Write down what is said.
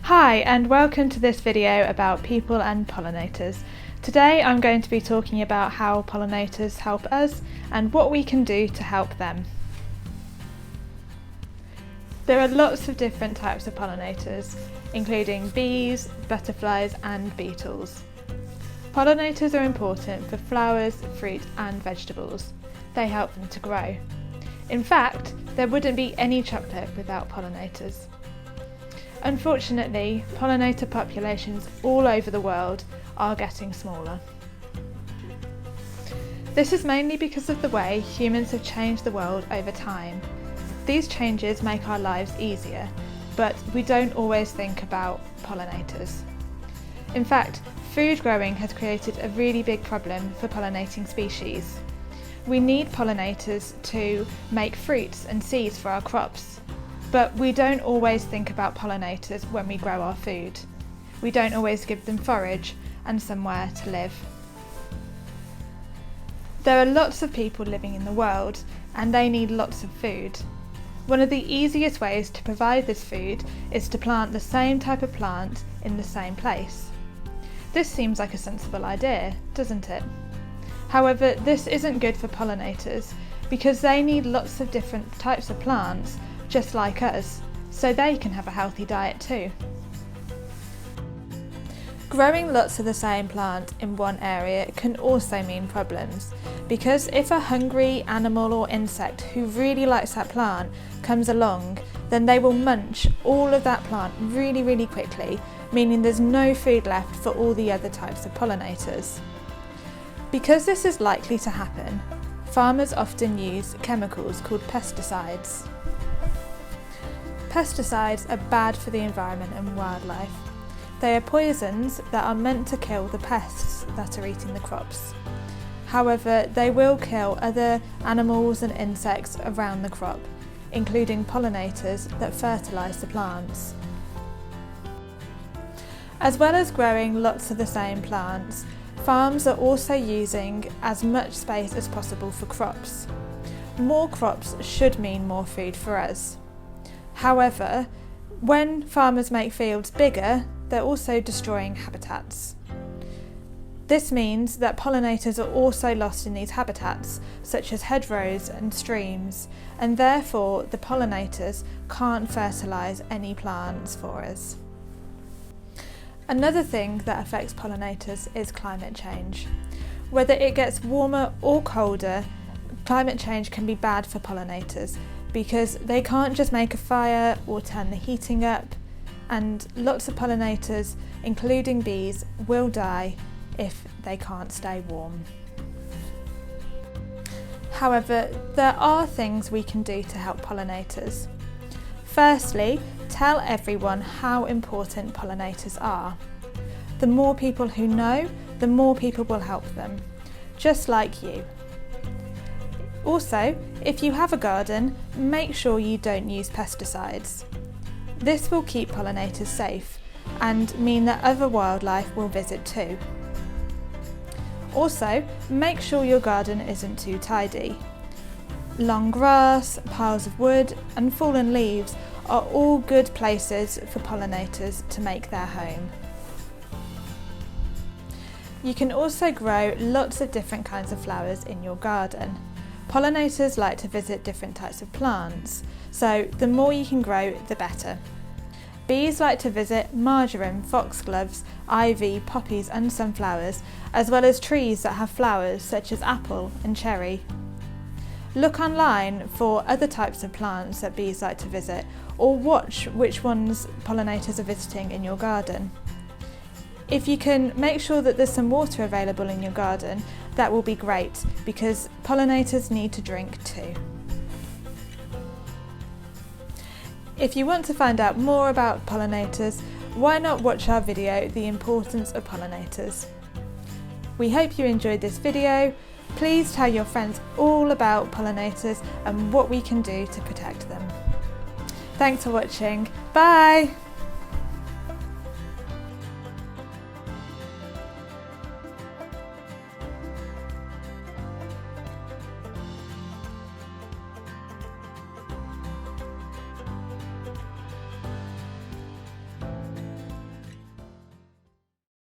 Hi and welcome to this video about people and pollinators. Today I'm going to be talking about how pollinators help us and what we can do to help them. There are lots of different types of pollinators, including bees, butterflies and beetles. Pollinators are important for flowers, fruit and vegetables. They help them to grow. In fact, there wouldn't be any chocolate without pollinators. Unfortunately, pollinator populations all over the world are getting smaller. This is mainly because of the way humans have changed the world over time. These changes make our lives easier, but we don't always think about pollinators. In fact, food growing has created a really big problem for pollinating species. We need pollinators to make fruits and seeds for our crops. But we don't always think about pollinators when we grow our food. We don't always give them forage and somewhere to live. There are lots of people living in the world and they need lots of food. One of the easiest ways to provide this food is to plant the same type of plant in the same place. This seems like a sensible idea, doesn't it? However, this isn't good for pollinators because they need lots of different types of plants just like us, so they can have a healthy diet too. Growing lots of the same plant in one area can also mean problems, because if a hungry animal or insect who really likes that plant comes along, then they will munch all of that plant really quickly, meaning there's no food left for all the other types of pollinators. Because this is likely to happen, farmers often use chemicals called pesticides. Pesticides are bad for the environment and wildlife. They are poisons that are meant to kill the pests that are eating the crops. However, they will kill other animals and insects around the crop, including pollinators that fertilise the plants. As well as growing lots of the same plants, farms are also using as much space as possible for crops. More crops should mean more food for us. However, when farmers make fields bigger, they're also destroying habitats. This means that pollinators are also lost in these habitats, such as hedgerows and streams, and therefore the pollinators can't fertilise any plants for us. Another thing that affects pollinators is climate change. Whether it gets warmer or colder, climate change can be bad for pollinators, because they can't just make a fire or turn the heating up, and lots of pollinators, including bees, will die if they can't stay warm. However, there are things we can do to help pollinators. Firstly, tell everyone how important pollinators are. The more people who know, the more people will help them, just like you. Also, if you have a garden, make sure you don't use pesticides. This will keep pollinators safe and mean that other wildlife will visit too. Also, make sure your garden isn't too tidy. Long grass, piles of wood and fallen leaves are all good places for pollinators to make their home. You can also grow lots of different kinds of flowers in your garden. Pollinators like to visit different types of plants, so the more you can grow, the better. Bees like to visit marjoram, foxgloves, ivy, poppies and sunflowers, as well as trees that have flowers such as apple and cherry. Look online for other types of plants that bees like to visit, or watch which ones pollinators are visiting in your garden. If you can make sure that there's some water available in your garden, that will be great, because pollinators need to drink too. If you want to find out more about pollinators, why not watch our video, The Importance of Pollinators? We hope you enjoyed this video. Please tell your friends all about pollinators and what we can do to protect them. Thanks for watching. Bye!